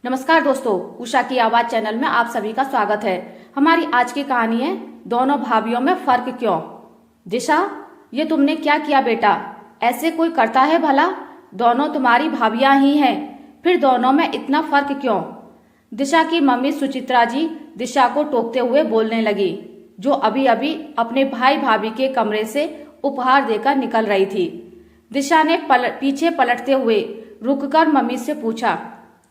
नमस्कार दोस्तों, उषा की आवाज चैनल में आप सभी का स्वागत है। हमारी आज की कहानी है दोनों भाभीियों में फर्क क्यों। दिशा, ये तुमने क्या किया बेटा? ऐसे कोई करता है भला? दोनों तुम्हारी भाभियां ही हैं, फिर दोनों में इतना फर्क क्यों? दिशा की मम्मी सुचित्रा जी दिशा को टोकते हुए बोलने लगी, जो अभी अभी अपने भाई भाभी के कमरे से उपहार देकर निकल रही थी। दिशा ने पीछे पलटते हुए रुककर मम्मी से पूछा,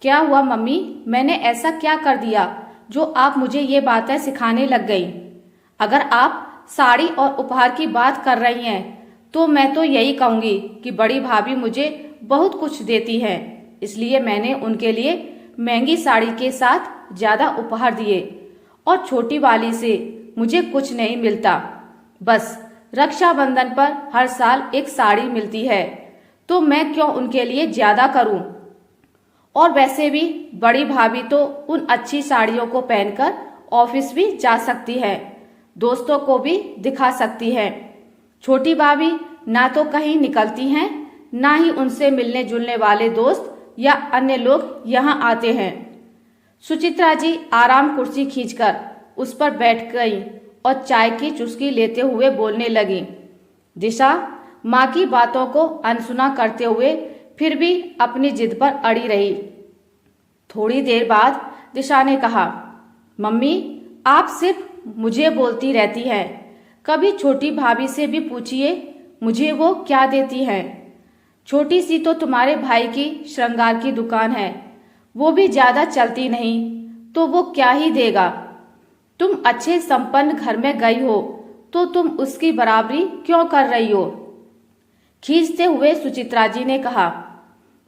क्या हुआ मम्मी? मैंने ऐसा क्या कर दिया जो आप मुझे ये बातें सिखाने लग गई? अगर आप साड़ी और उपहार की बात कर रही हैं तो मैं तो यही कहूंगी कि बड़ी भाभी मुझे बहुत कुछ देती हैं, इसलिए मैंने उनके लिए महंगी साड़ी के साथ ज्यादा उपहार दिए और छोटी वाली से मुझे कुछ नहीं मिलता। बस रक्षाबंधन पर हर साल एक साड़ी मिलती है, तो मैं क्यों उनके लिए ज्यादा करूं? और वैसे भी बड़ी भाभी तो उन अच्छी साड़ियों को पहनकर ऑफिस भी जा सकती है, दोस्तों को भी दिखा सकती है। छोटी भाभी ना तो कहीं निकलती हैं, ना ही उनसे मिलने जुलने वाले दोस्त या अन्य लोग यहाँ आते हैं। सुचित्रा जी आराम कुर्सी खींचकर उस पर बैठ गई और चाय की चुस्की लेते हुए बोलने लगी। दिशा माँ की बातों को अनसुना करते हुए फिर भी अपनी जिद पर अड़ी रही। थोड़ी देर बाद दिशा ने कहा, मम्मी आप सिर्फ मुझे बोलती रहती हैं, कभी छोटी भाभी से भी पूछिए मुझे वो क्या देती हैं। छोटी सी तो तुम्हारे भाई की श्रृंगार की दुकान है, वो भी ज्यादा चलती नहीं, तो वो क्या ही देगा। तुम अच्छे संपन्न घर में गई हो तो तुम उसकी बराबरी क्यों कर रही हो? खींचते हुए सुचित्रा जी ने कहा,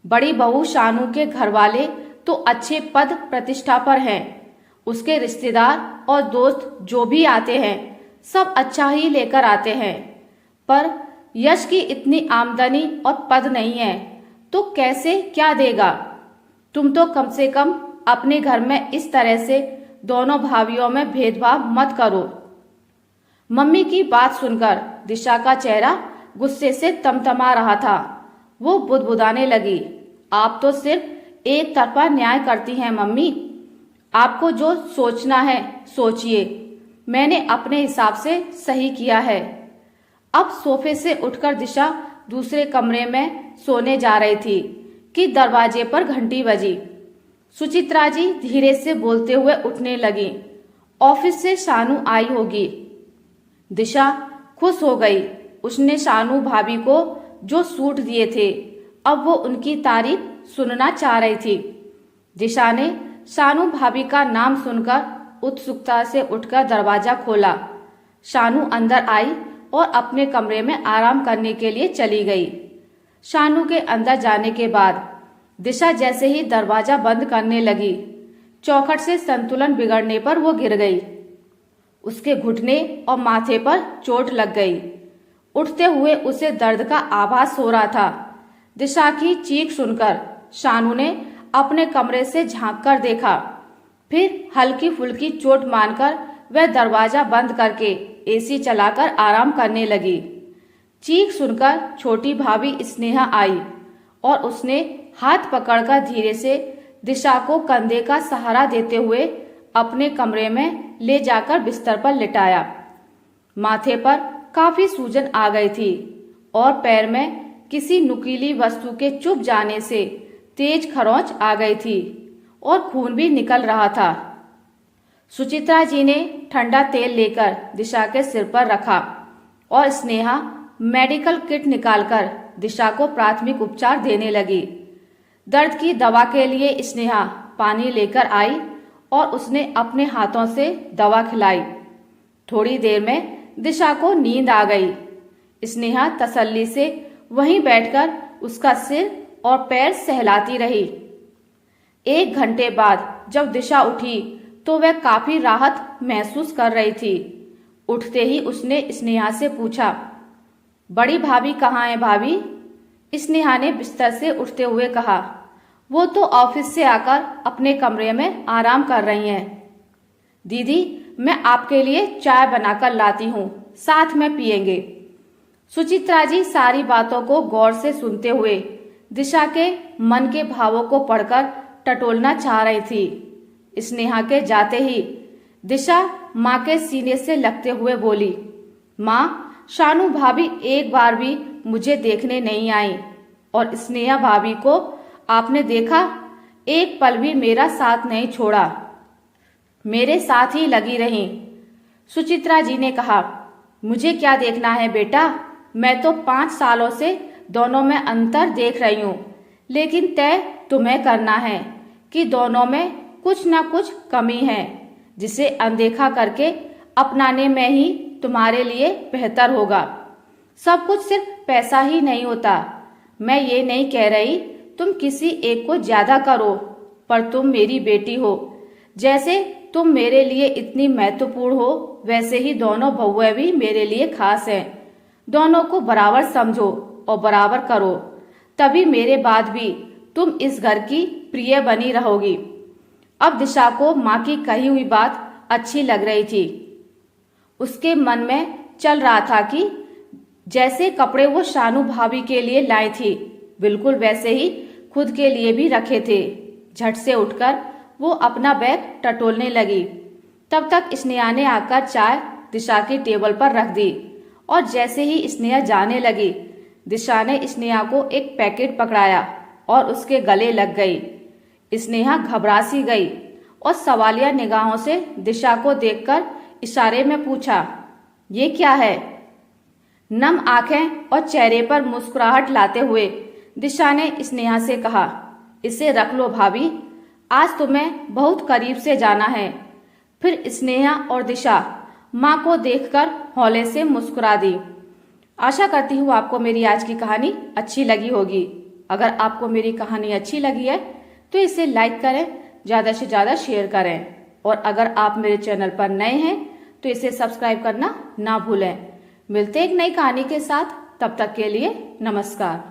बड़ी बहू शानू के घर वाले तो अच्छे पद प्रतिष्ठा पर हैं, उसके रिश्तेदार और दोस्त जो भी आते हैं सब अच्छा ही लेकर आते हैं, पर यश की इतनी आमदनी और पद नहीं है तो कैसे क्या देगा? तुम तो कम से कम अपने घर में इस तरह से दोनों भाइयों में भेदभाव मत करो। मम्मी की बात सुनकर दिशा का चेहरा गुस्से से तमतमा रहा था। वो बुदबुदाने लगी, आप तो सिर्फ एक तरफा न्याय करती हैं मम्मी। आपको जो सोचना है सोचिए, मैंने अपने हिसाब से सही किया है। अब सोफे से उठकर दिशा दूसरे कमरे में सोने जा रही थी कि दरवाजे पर घंटी बजी। सुचित्रा जी धीरे से बोलते हुए उठने लगी, ऑफिस से शानू आई होगी। दिशा खुश हो गई। उसने शानू भाभी को जो सूट दिए थे अब वो उनकी तारीफ सुनना चाह रही थी। दिशा ने शानू भाभी का नाम सुनकर उत्सुकता से उठकर दरवाजा खोला। शानू अंदर आई और अपने कमरे में आराम करने के लिए चली गई। शानू के अंदर जाने के बाद दिशा जैसे ही दरवाजा बंद करने लगी, चौखट से संतुलन बिगड़ने पर वो गिर गई। उसके घुटने और माथे पर चोट लग गई। उठते हुए उसे दर्द का आभास हो रहा था। दिशा की चीख सुनकर शानू ने अपने कमरे से झांक कर देखा, फिर हल्की फुल्की चोट मानकर वह दरवाजा बंद करके एसी चलाकर आराम करने लगी। चीख सुनकर छोटी भाभी स्नेहा आई और उसने हाथ पकड़कर धीरे से दिशा को कंधे का सहारा देते हुए अपने कमरे में ले जाकर बिस्तर पर लिटाया। माथे पर काफी सूजन आ गई थी और पैर में किसी नुकीली वस्तु के चुभ जाने से तेज खरोंच आ गई थी और खून भी निकल रहा था। सुचित्रा जी ने ठंडा तेल लेकर दिशा के सिर पर रखा और स्नेहा मेडिकल किट निकालकर दिशा को प्राथमिक उपचार देने लगी। दर्द की दवा के लिए स्नेहा पानी लेकर आई और उसने अपने हाथों से दवा खिलाई। थोड़ी देर में दिशा को नींद आ गई। स्नेहा तसल्ली से वहीं बैठकर उसका सिर और पैर सहलाती रही। 1 घंटे बाद जब दिशा उठी तो वह काफी राहत महसूस कर रही थी। उठते ही उसने स्नेहा से पूछा, बड़ी भाभी कहाँ है भाभी? स्नेहा ने बिस्तर से उठते हुए कहा, वो तो ऑफिस से आकर अपने कमरे में आराम कर रही हैं। दीदी मैं आपके लिए चाय बनाकर लाती हूँ, साथ में पिएंगे। सुचित्रा जी सारी बातों को गौर से सुनते हुए दिशा के मन के भावों को पढ़कर टटोलना चाह रही थी। स्नेहा के जाते ही दिशा माँ के सीने से लगते हुए बोली, माँ, शानू भाभी एक बार भी मुझे देखने नहीं आई और स्नेहा भाभी को आपने देखा? एक पल भी मेरा साथ नहीं छोड़ा, मेरे साथ ही लगी रहीं। सुचित्रा जी ने कहा, मुझे क्या देखना है बेटा, मैं तो 5 सालों से दोनों में अंतर देख रही हूँ, लेकिन तय तुम्हें करना है कि दोनों में कुछ ना कुछ कमी है, जिसे अनदेखा करके अपनाने में ही तुम्हारे लिए बेहतर होगा। सब कुछ सिर्फ पैसा ही नहीं होता। मैं ये नहीं कह रही तुम किसी एक को ज्यादा करो, पर तुम मेरी बेटी हो। जैसे तुम मेरे लिए इतनी महत्वपूर्ण हो, वैसे ही दोनों बहुएं भी मेरे लिए खास हैं। दोनों को बराबर समझो और बराबर करो, तभी मेरे बाद भी तुम इस घर की प्रिय बनी रहोगी। अब दिशा को माँ की कही हुई बात अच्छी लग रही थी। उसके मन में चल रहा था कि जैसे कपड़े वो शानू भाभी के लिए लाई थी, बिल्कुल वैसे ही खुद के लिए भी रखे थे। झट से उठकर वो अपना बैग टटोलने लगी। तब तक स्नेहा ने आकर चाय दिशा की टेबल पर रख दी और जैसे ही स्नेहा जाने लगी, दिशा ने स्नेहा को एक पैकेट पकड़ाया और उसके गले लग गई। स्नेहा घबरा सी गई और सवालिया निगाहों से दिशा को देखकर इशारे में पूछा, ये क्या है? नम आंखें और चेहरे पर मुस्कुराहट लाते हुए दिशा ने स्नेहा से कहा, इसे रख लो भाभी, आज तुम्हें बहुत करीब से जाना है। फिर स्नेहा और दिशा माँ को देखकर हौले से मुस्कुरा दी। आशा करती हूँ आपको मेरी आज की कहानी अच्छी लगी होगी। अगर आपको मेरी कहानी अच्छी लगी है तो इसे लाइक करें, ज़्यादा से ज़्यादा शेयर करें और अगर आप मेरे चैनल पर नए हैं तो इसे सब्सक्राइब करना ना भूलें। मिलते एक नई कहानी के साथ, तब तक के लिए नमस्कार।